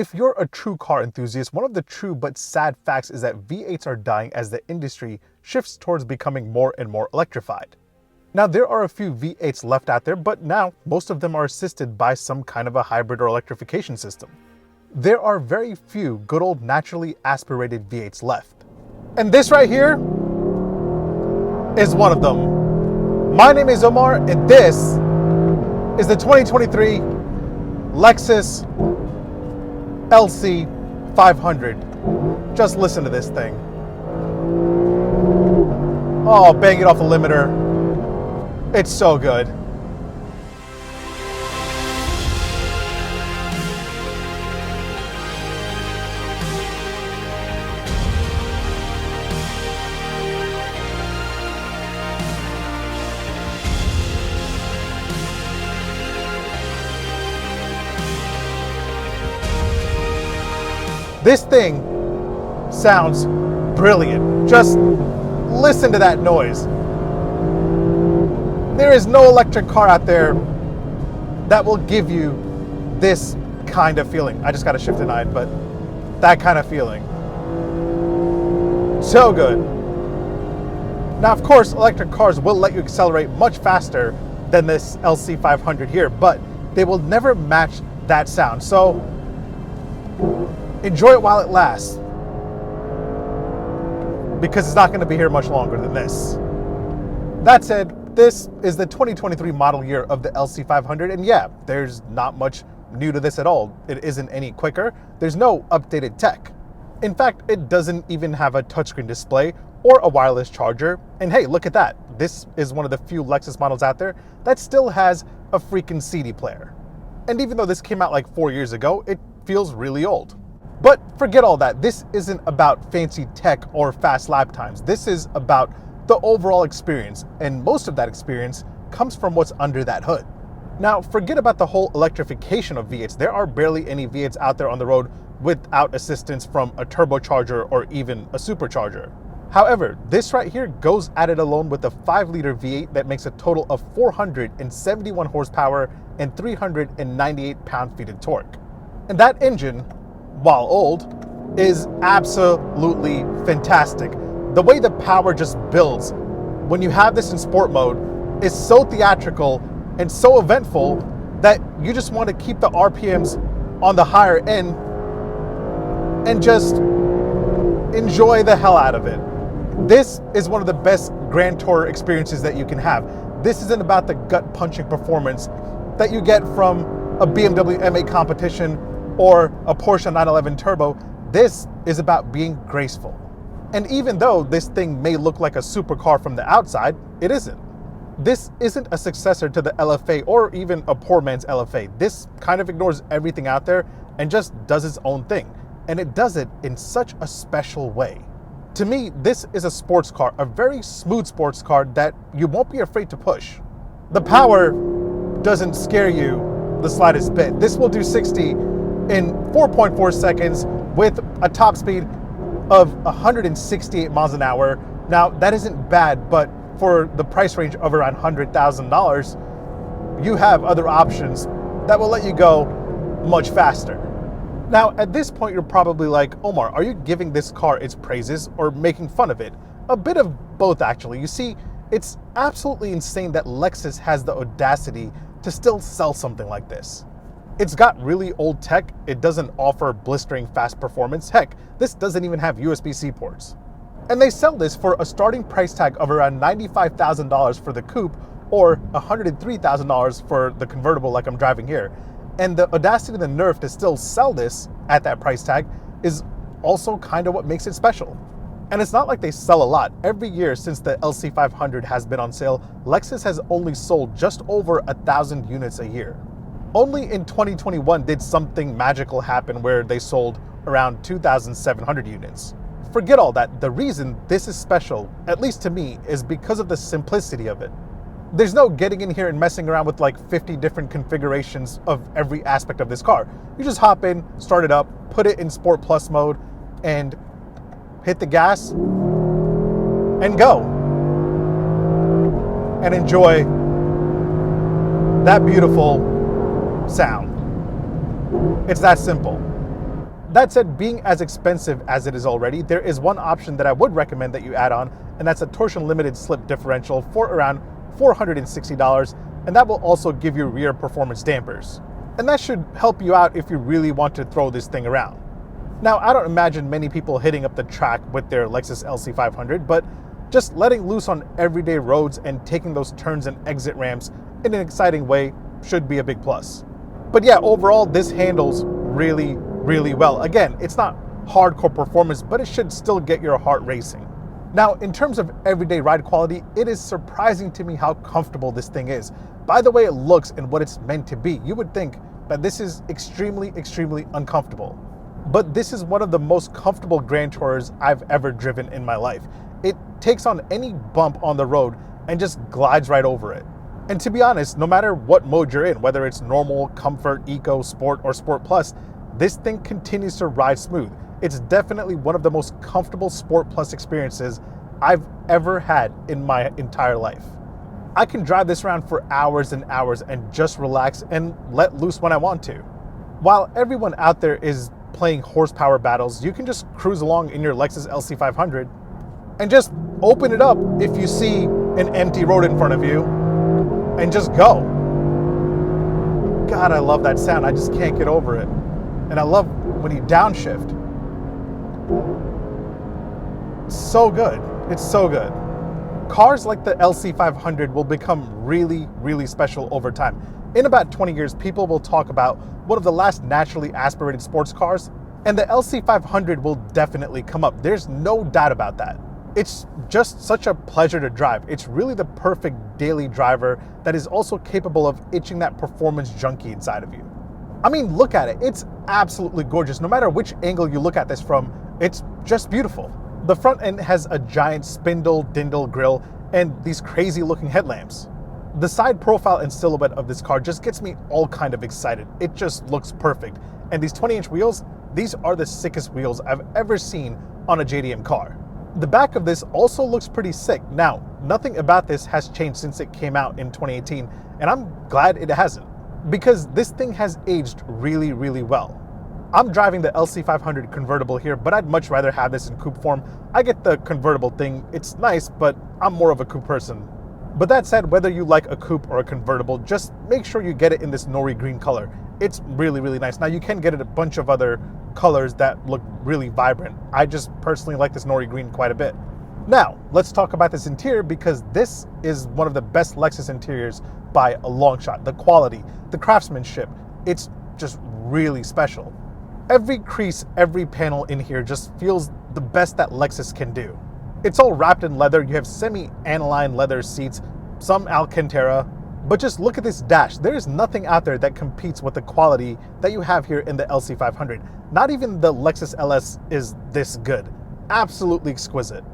If you're a true car enthusiast, one of the true but sad facts is that V8s are dying as the industry shifts towards becoming more and more electrified. Now, there are a few V8s left out there, but now most of them are assisted by some kind of a hybrid or electrification system. There are very few good old naturally aspirated V8s left. And this right here is one of them. My name is Omar, and this is the 2023 Lexus LC500. Just listen to this thing. Oh, bang it off the limiter. It's so good. This thing sounds brilliant. Just listen to that noise. There is no electric car out there that will give you this kind of feeling. I just got to shift to 9, but that kind of feeling. So good. Now, of course, electric cars will let you accelerate much faster than this LC500 here, but they will never match that sound. So enjoy it while it lasts, because it's not going to be here much longer than this. That said, this is the 2023 model year of the LC500, and yeah, there's not much new to this at all. It isn't any quicker. There's no updated tech. In fact, it doesn't even have a touchscreen display or a wireless charger. And hey, look at that. This is one of the few Lexus models out there that still has a freaking CD player. And even though this came out like 4 years ago, it feels really old. But forget all that. This isn't about fancy tech or fast lap times. This is about the overall experience, and most of that experience comes from what's under that hood. Now, forget about the whole electrification of V8s. There are barely any V8s out there on the road without assistance from a turbocharger or even a supercharger. However, this right here goes at it alone with a 5-liter V8 that makes a total of 471 horsepower and 398 pound-feet of torque. And that engine, while old, is absolutely fantastic. The way the power just builds when you have this in sport mode is so theatrical and so eventful that you just want to keep the RPMs on the higher end and just enjoy the hell out of it. This is one of the best Grand Tourer experiences that you can have. This isn't about the gut-punching performance that you get from a BMW M8 competition or a Porsche 911 Turbo. This is about being graceful. And even though this thing may look like a supercar from the outside, it isn't. This isn't a successor to the LFA or even a poor man's LFA. This kind of ignores everything out there and just does its own thing. And it does it in such a special way. To me, this is a sports car, a very smooth sports car that you won't be afraid to push. The power doesn't scare you the slightest bit. This will do 60 in 4.4 seconds with a top speed of 168 miles an hour. Now, that isn't bad, but for the price range of around $100,000, you have other options that will let you go much faster. Now, at this point, you're probably like, Omar, are you giving this car its praises or making fun of it? A bit of both, actually. You see, it's absolutely insane that Lexus has the audacity to still sell something like this. It's got really old tech. It doesn't offer blistering fast performance. Heck, this doesn't even have USB-C ports. And they sell this for a starting price tag of around $95,000 for the coupe or $103,000 for the convertible like I'm driving here. And the audacity and the nerve to still sell this at that price tag is also kind of what makes it special. And it's not like they sell a lot. Every year since the LC500 has been on sale, Lexus has only sold just over 1,000 units a year. Only in 2021 did something magical happen where they sold around 2,700 units. Forget all that. The reason this is special, at least to me, is because of the simplicity of it. There's no getting in here and messing around with like 50 different configurations of every aspect of this car. You just hop in, start it up, put it in Sport Plus mode, and hit the gas and go. And enjoy that beautiful sound. It's that simple. That said, being as expensive as it is already, there is one option that I would recommend that you add on, and that's a torsion limited slip differential for around $460, and that will also give you rear performance dampers. And that should help you out if you really want to throw this thing around. Now, I don't imagine many people hitting up the track with their Lexus LC500, but just letting loose on everyday roads and taking those turns and exit ramps in an exciting way should be a big plus. But yeah, overall, this handles really, really well. Again, it's not hardcore performance, but it should still get your heart racing. Now, in terms of everyday ride quality, it is surprising to me how comfortable this thing is. By the way it looks and what it's meant to be, you would think that this is extremely, extremely uncomfortable. But this is one of the most comfortable Grand Tourers I've ever driven in my life. It takes on any bump on the road and just glides right over it. And to be honest, no matter what mode you're in, whether it's normal, comfort, eco, sport, or sport plus, this thing continues to ride smooth. It's definitely one of the most comfortable sport plus experiences I've ever had in my entire life. I can drive this around for hours and hours and just relax and let loose when I want to. While everyone out there is playing horsepower battles, you can just cruise along in your Lexus LC500 and just open it up if you see an empty road in front of you and just go. God, I love that sound. I just can't get over it. And I love when you downshift. It's so good. It's so good. Cars like the LC500 will become really, really special over time. In about 20 years, people will talk about one of the last naturally aspirated sports cars, and the LC500 will definitely come up. There's no doubt about that. It's just such a pleasure to drive. It's really the perfect daily driver that is also capable of itching that performance junkie inside of you. I mean, look at it. It's absolutely gorgeous. No matter which angle you look at this from, it's just beautiful. The front end has a giant spindle dindle grille and these crazy looking headlamps. The side profile and silhouette of this car just gets me all kind of excited. It just looks perfect. And these 20-inch wheels, these are the sickest wheels I've ever seen on a JDM car. The back of this also looks pretty sick. Now, nothing about this has changed since it came out in 2018, and I'm glad it hasn't, because this thing has aged really, really well. I'm driving the LC500 convertible here, but I'd much rather have this in coupe form. I get the convertible thing, it's nice, but I'm more of a coupe person. But that said, whether you like a coupe or a convertible, just make sure you get it in this nori green color. It's really, really nice. Now, you can get it a bunch of other colors that look really vibrant. I just personally like this nori green quite a bit. Now, let's talk about this interior, because this is one of the best Lexus interiors by a long shot. The quality, the craftsmanship, it's just really special. Every crease, every panel in here just feels the best that Lexus can do. It's all wrapped in leather. You have semi-aniline leather seats, some Alcantara, but just look at this dash. There is nothing out there that competes with the quality that you have here in the LC500. Not even the Lexus LS is this good. Absolutely exquisite.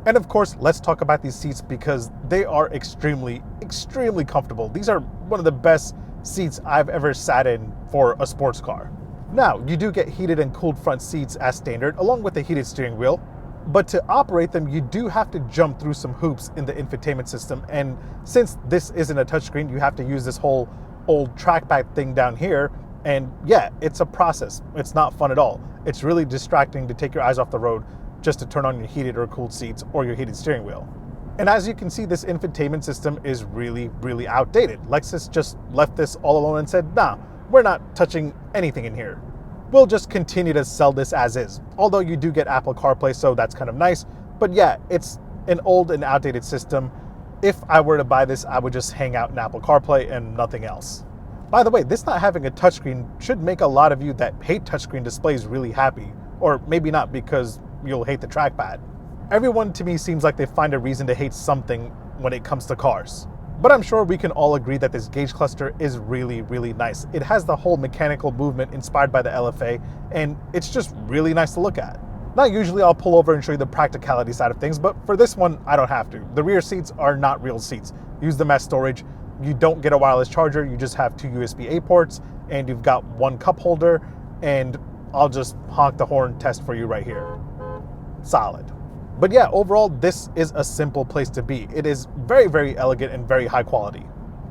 And of course, let's talk about these seats, because they are extremely, extremely comfortable. These are one of the best seats I've ever sat in for a sports car. Now, you do get heated and cooled front seats as standard, along with a heated steering wheel. But to operate them, you do have to jump through some hoops in the infotainment system. And since this isn't a touchscreen, you have to use this whole old trackpad thing down here. And yeah, it's a process. It's not fun at all. It's really distracting to take your eyes off the road just to turn on your heated or cooled seats or your heated steering wheel. And as you can see, this infotainment system is really, really outdated. Lexus just left this all alone and said, nah, we're not touching anything in here. We'll just continue to sell this as is. Although you do get Apple CarPlay, so that's kind of nice. But yeah, it's an old and outdated system. If I were to buy this, I would just hang out in Apple CarPlay and nothing else. By the way, this not having a touchscreen should make a lot of you that hate touchscreen displays really happy. Or maybe not, because you'll hate the trackpad. Everyone to me seems like they find a reason to hate something when it comes to cars. But I'm sure we can all agree that this gauge cluster is really, really nice. It has the whole mechanical movement inspired by the LFA, and it's just really nice to look at. Now, usually I'll pull over and show you the practicality side of things, but for this one, I don't have to. The rear seats are not real seats. Use them as storage. You don't get a wireless charger, you just have 2 USB-A ports, and you've got 1 cup holder, and I'll just honk the horn test for you right here. Solid. But yeah, overall, this is a simple place to be. It is very, very elegant and very high quality.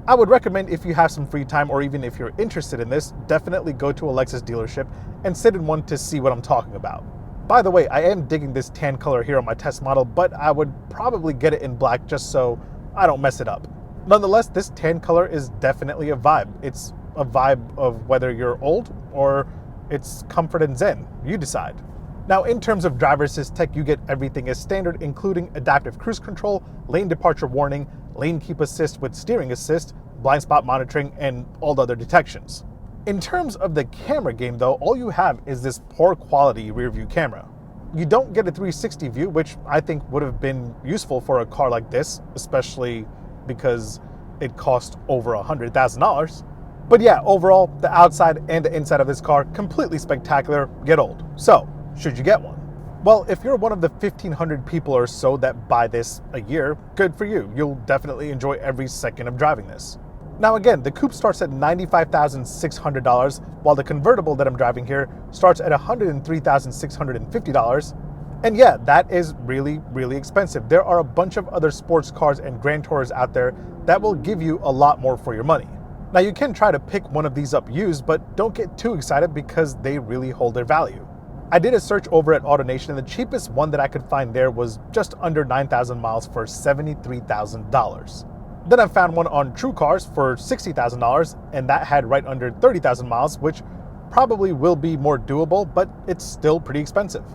I would recommend, if you have some free time or even if you're interested in this, definitely go to a Lexus dealership and sit in one to see what I'm talking about. By the way, I am digging this tan color here on my test model, but I would probably get it in black just so I don't mess it up. Nonetheless, this tan color is definitely a vibe. It's a vibe of whether you're old or it's comfort and zen. You decide. Now, in terms of driver assist tech, you get everything as standard, including adaptive cruise control, lane departure warning, lane keep assist with steering assist, blind spot monitoring, and all the other detections. In terms of the camera game though, all you have is this poor quality rear view camera. You don't get a 360 view, which I think would have been useful for a car like this, especially because it cost over $100,000. But yeah, overall, the outside and the inside of this car, completely spectacular, yet old. So, should you get one? Well, if you're one of the 1,500 people or so that buy this a year, good for you. You'll definitely enjoy every second of driving this. Now again, the coupe starts at $95,600, while the convertible that I'm driving here starts at $103,650. And yeah, that is really, really expensive. There are a bunch of other sports cars and Grand Tours out there that will give you a lot more for your money. Now you can try to pick one of these up used, but don't get too excited because they really hold their value. I did a search over at AutoNation, and the cheapest one that I could find there was just under 9,000 miles for $73,000. Then I found one on TrueCars for $60,000, and that had right under 30,000 miles, which probably will be more doable, but it's still pretty expensive.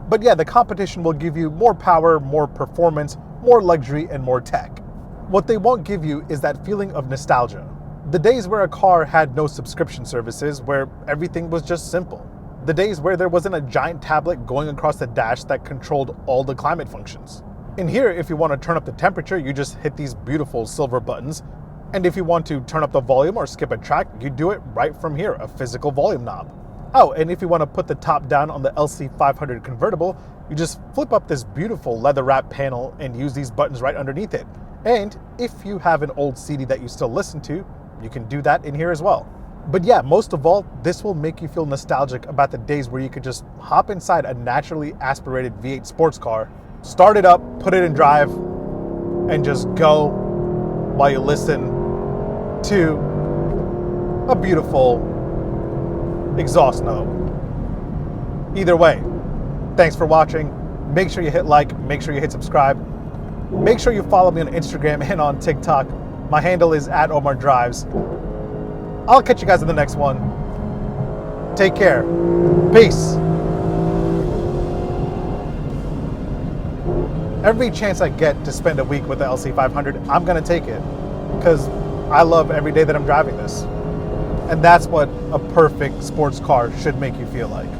But yeah, the competition will give you more power, more performance, more luxury, and more tech. What they won't give you is that feeling of nostalgia. The days where a car had no subscription services, where everything was just simple. The days where there wasn't a giant tablet going across the dash that controlled all the climate functions. In here, if you want to turn up the temperature, you just hit these beautiful silver buttons. And if you want to turn up the volume or skip a track, you do it right from here, a physical volume knob. Oh, and if you want to put the top down on the LC500 convertible, you just flip up this beautiful leather wrap panel and use these buttons right underneath it. And if you have an old CD that you still listen to, you can do that in here as well. But yeah, most of all, this will make you feel nostalgic about the days where you could just hop inside a naturally aspirated V8 sports car, start it up, put it in drive, and just go while you listen to a beautiful exhaust note. Either way, thanks for watching. Make sure you hit like, make sure you hit subscribe. Make sure you follow me on Instagram and on TikTok. My handle is @OmarDrives. I'll catch you guys in the next one. Take care. Peace. Every chance I get to spend a week with the LC500, I'm gonna take it because I love every day that I'm driving this. And that's what a perfect sports car should make you feel like.